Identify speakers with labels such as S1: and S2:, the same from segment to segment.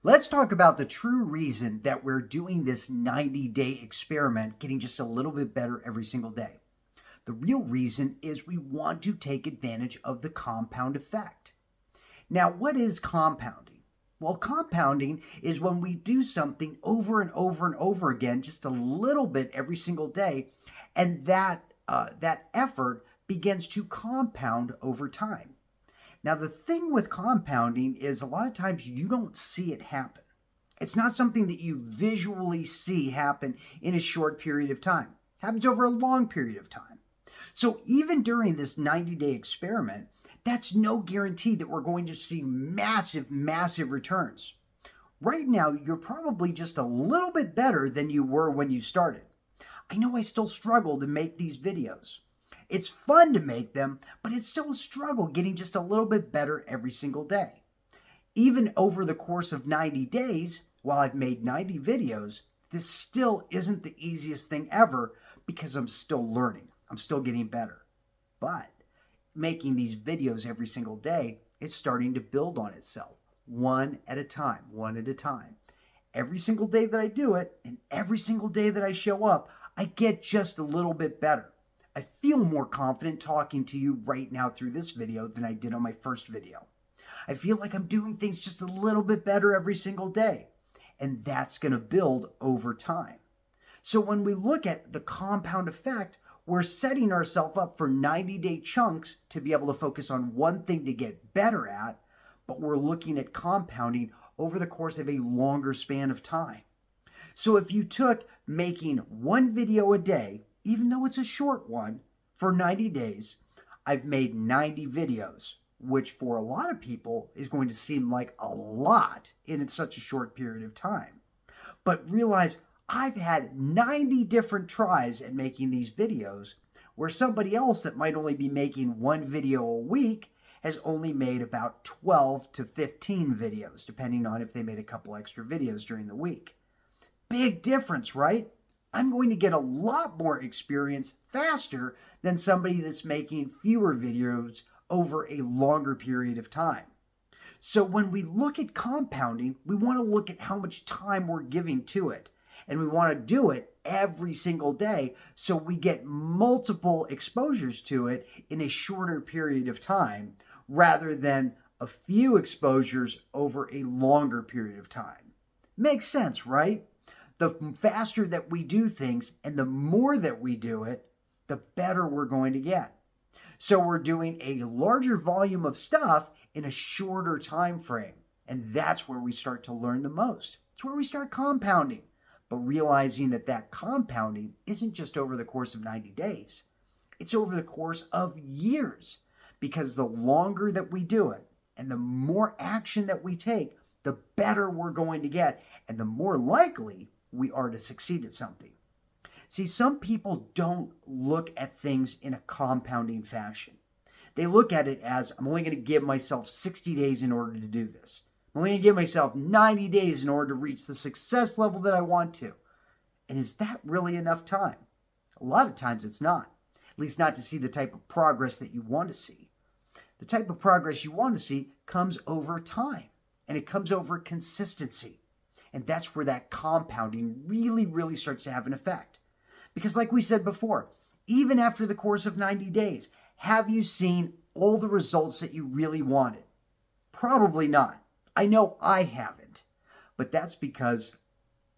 S1: Let's talk about the true reason that we're doing this 90-day experiment, getting just a little bit better every single day. The real reason is we want to take advantage of the compound effect. Now, what is compounding? Well, compounding is when we do something over and over and over again, just a little bit every single day, and that effort begins to compound over time. Now, the thing with compounding is a lot of times you don't see it happen. It's not something that you visually see happen in a short period of time. It happens over a long period of time. So even during this 90-day experiment, that's no guarantee that we're going to see massive, massive returns. Right now, you're probably just a little bit better than you were when you started. I know I still struggle to make these videos. It's fun to make them, but it's still a struggle getting just a little bit better every single day. Even over the course of 90 days, while I've made 90 videos, this still isn't the easiest thing ever because I'm still learning. I'm still getting better. But making these videos every single day is starting to build on itself, one at a time, one at a time. Every single day that I do it, and every single day that I show up, I get just a little bit better. I feel more confident talking to you right now through this video than I did on my first video. I feel like I'm doing things just a little bit better every single day, and that's going to build over time. So when we look at the compound effect, we're setting ourselves up for 90-day chunks to be able to focus on one thing to get better at, but we're looking at compounding over the course of a longer span of time. So if you took making one video a day, even though it's a short one, for 90 days, I've made 90 videos, which for a lot of people is going to seem like a lot in such a short period of time. But realize I've had 90 different tries at making these videos, where somebody else that might only be making one video a week has only made about 12 to 15 videos, depending on if they made a couple extra videos during the week. Big difference, right? I'm going to get a lot more experience faster than somebody that's making fewer videos over a longer period of time. So when we look at compounding, we want to look at how much time we're giving to it. And we want to do it every single day so we get multiple exposures to it in a shorter period of time rather than a few exposures over a longer period of time. Makes sense, right? The faster that we do things and the more that we do it, the better we're going to get. So we're doing a larger volume of stuff in a shorter time frame. And that's where we start to learn the most. It's where we start compounding. But realizing that compounding isn't just over the course of 90 days. It's over the course of years. Because the longer that we do it and the more action that we take, the better we're going to get and the more likely we are to succeed at something. See, some people don't look at things in a compounding fashion. They look at it as, I'm only going to give myself 60 days in order to do this. I'm only going to give myself 90 days in order to reach the success level that I want to. And is that really enough time? A lot of times it's not. At least not to see the type of progress that you want to see. The type of progress you want to see comes over time. And it comes over consistency. And that's where that compounding really, really starts to have an effect. Because like we said before, even after the course of 90 days, have you seen all the results that you really wanted? Probably not. I know I haven't. But that's because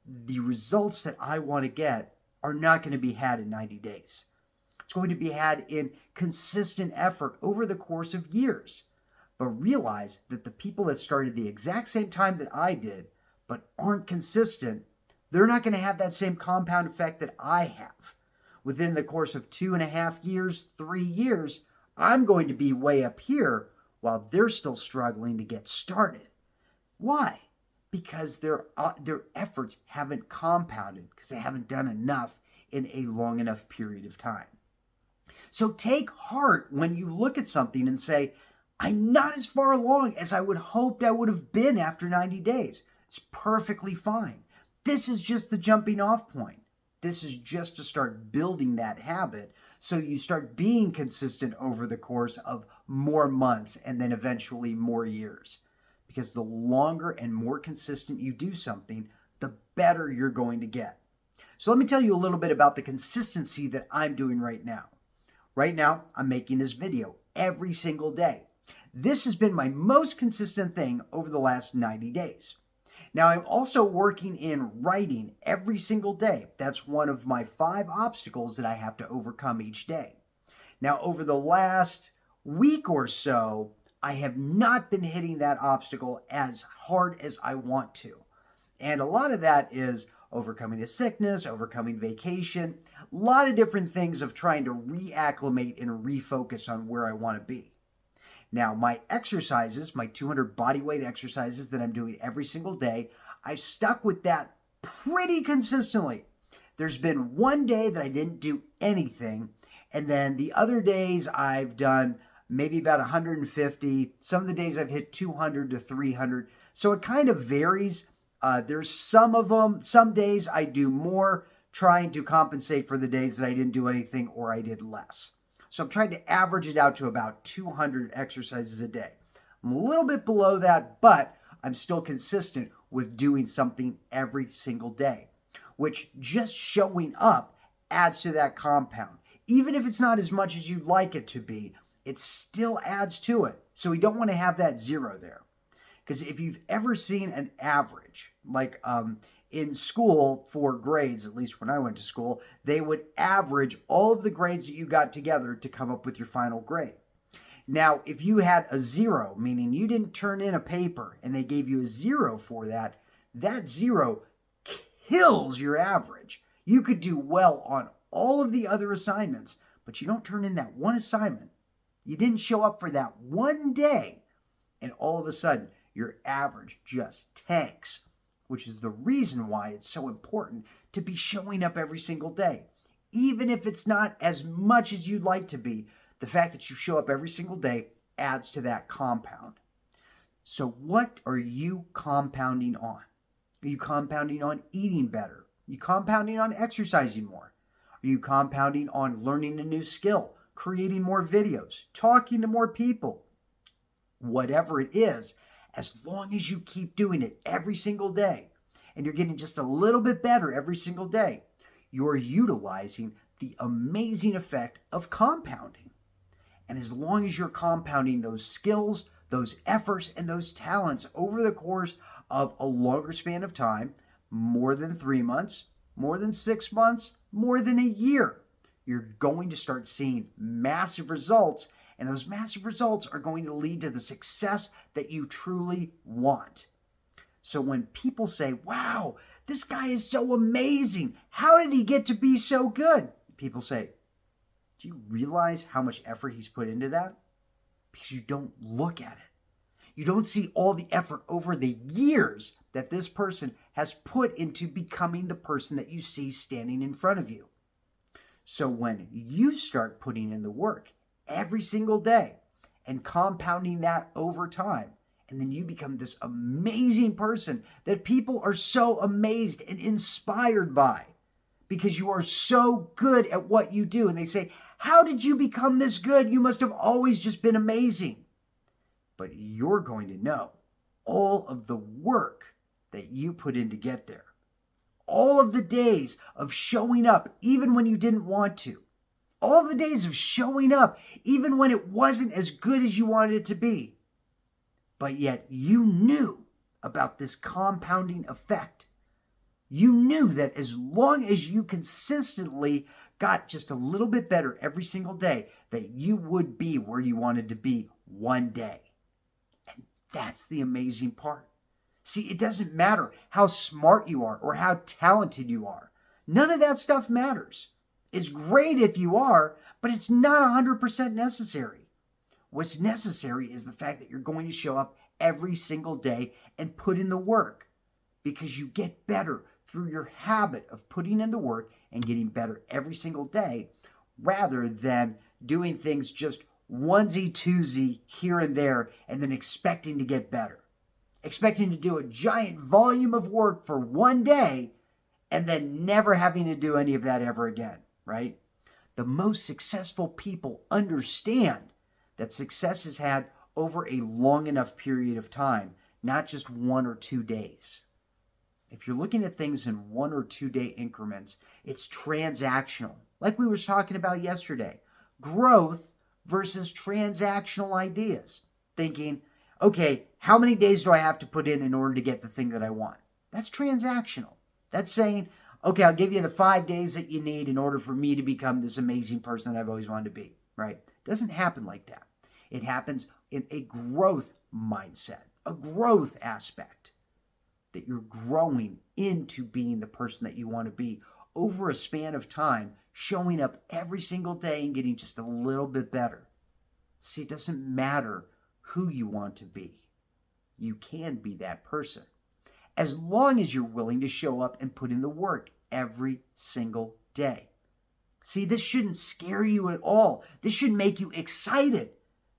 S1: the results that I want to get are not going to be had in 90 days. It's going to be had in consistent effort over the course of years. But realize that the people that started the exact same time that I did but aren't consistent, they're not going to have that same compound effect that I have. Within the course of 2.5 years, 3 years, I'm going to be way up here while they're still struggling to get started. Why? Because their efforts haven't compounded, because they haven't done enough in a long enough period of time. So take heart when you look at something and say, I'm not as far along as I would hoped I would have been after 90 days. It's perfectly fine. This is just the jumping off point. This is just to start building that habit so you start being consistent over the course of more months and then eventually more years. because the longer and more consistent you do something, the better you're going to get. So let me tell you a little bit about the consistency that I'm doing right now. Right now, I'm making this video every single day. This has been my most consistent thing over the last 90 days. Now, I'm also working in writing every single day. That's one of my 5 obstacles that I have to overcome each day. Now, over the last week or so, I have not been hitting that obstacle as hard as I want to. And a lot of that is overcoming a sickness, overcoming vacation, a lot of different things of trying to reacclimate and refocus on where I want to be. Now, my exercises, my 200 body weight exercises that I'm doing every single day, I've stuck with that pretty consistently. There's been one day that I didn't do anything, and then the other days I've done maybe about 150. Some of the days I've hit 200 to 300. So it kind of varies. There's some days I do more, trying to compensate for the days that I didn't do anything or I did less. So I'm trying to average it out to about 200 exercises a day. I'm a little bit below that, but I'm still consistent with doing something every single day, which just showing up adds to that compound. Even if it's not as much as you'd like it to be, it still adds to it. So we don't want to have that zero there. Because if you've ever seen an average, like in school for grades, at least when I went to school, they would average all of the grades that you got together to come up with your final grade. Now, if you had a 0, meaning you didn't turn in a paper and they gave you a 0 for that, that 0 kills your average. You could do well on all of the other assignments, but you don't turn in that one assignment. You didn't show up for that one day, and all of a sudden, your average just tanks, which is the reason why it's so important to be showing up every single day. Even if it's not as much as you'd like to be, the fact that you show up every single day adds to that compound. So what are you compounding on? Are you compounding on eating better? Are you compounding on exercising more? Are you compounding on learning a new skill, creating more videos, talking to more people? Whatever it is, as long as you keep doing it every single day, and you're getting just a little bit better every single day, you're utilizing the amazing effect of compounding. And as long as you're compounding those skills, those efforts, and those talents over the course of a longer span of time, more than 3 months, more than 6 months, more than a year, you're going to start seeing massive results. And those massive results are going to lead to the success that you truly want. So when people say, wow, this guy is so amazing, how did he get to be so good? People say, do you realize how much effort he's put into that? Because you don't look at it. You don't see all the effort over the years that this person has put into becoming the person that you see standing in front of you. So when you start putting in the work every single day and compounding that over time, and then you become this amazing person that people are so amazed and inspired by because you are so good at what you do. And they say, how did you become this good? You must have always just been amazing. But you're going to know all of the work that you put in to get there. All of the days of showing up even when you didn't want to. All of the days of showing up even when it wasn't as good as you wanted it to be. But yet you knew about this compounding effect. You knew that as long as you consistently got just a little bit better every single day, that you would be where you wanted to be one day. And that's the amazing part. See, it doesn't matter how smart you are or how talented you are. None of that stuff matters. It's great if you are, but it's not 100% necessary. What's necessary is the fact that you're going to show up every single day and put in the work, because you get better through your habit of putting in the work and getting better every single day, rather than doing things just onesie-twosie here and there and then expecting to get better. Expecting to do a giant volume of work for one day and then never having to do any of that ever again, right? The most successful people understand that success is had over a long enough period of time not just 1 or 2 days. If you're looking at things in 1 or 2 day increments, it's transactional. Like we were talking about yesterday, growth versus transactional ideas. Thinking, okay, how many days do I have to put in order to get the thing that I want? That's transactional. That's saying, okay, I'll give you the 5 days that you need in order for me to become this amazing person that I've always wanted to be, right? It doesn't happen like that. It happens in a growth mindset, a growth aspect, that you're growing into being the person that you want to be over a span of time, showing up every single day and getting just a little bit better. See, it doesn't matter who you want to be. You can be that person, as long as you're willing to show up and put in the work every single day. See, this shouldn't scare you at all. This should make you excited,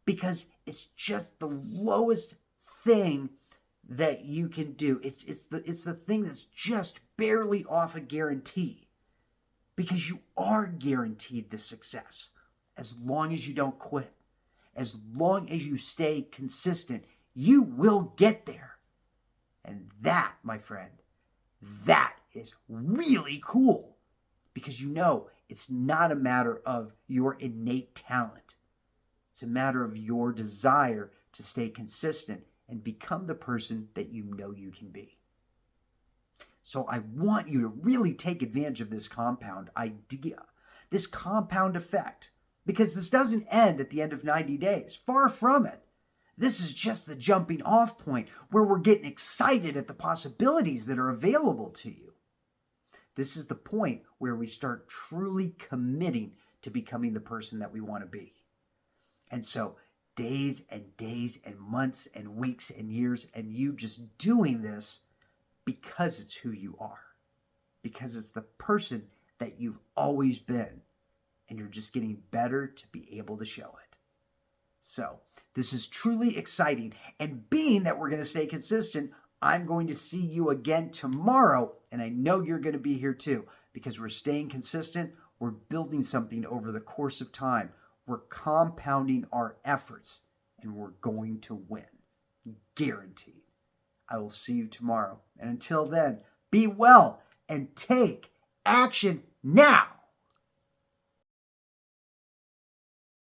S1: because it's just the lowest thing that you can do. It's the thing that's just barely off a guarantee, because you are guaranteed the success as long as you don't quit. As long as you stay consistent, you will get there. And that, my friend, that is really cool, because you know it's not a matter of your innate talent. It's a matter of your desire to stay consistent and become the person that you know you can be. So I want you to really take advantage of this compound idea, this compound effect, because this doesn't end at the end of 90 days. Far from it. This is just the jumping off point where we're getting excited at the possibilities that are available to you. This is the point where we start truly committing to becoming the person that we want to be. And so days and days and months and weeks and years, and you just doing this because it's who you are, because it's the person that you've always been, and you're just getting better to be able to show it. So this is truly exciting, and being that we're going to stay consistent, I'm going to see you again tomorrow, and I know you're going to be here too, because we're staying consistent, we're building something over the course of time. We're compounding our efforts, and we're going to win. Guaranteed. I will see you tomorrow. And until then, be well and take action now.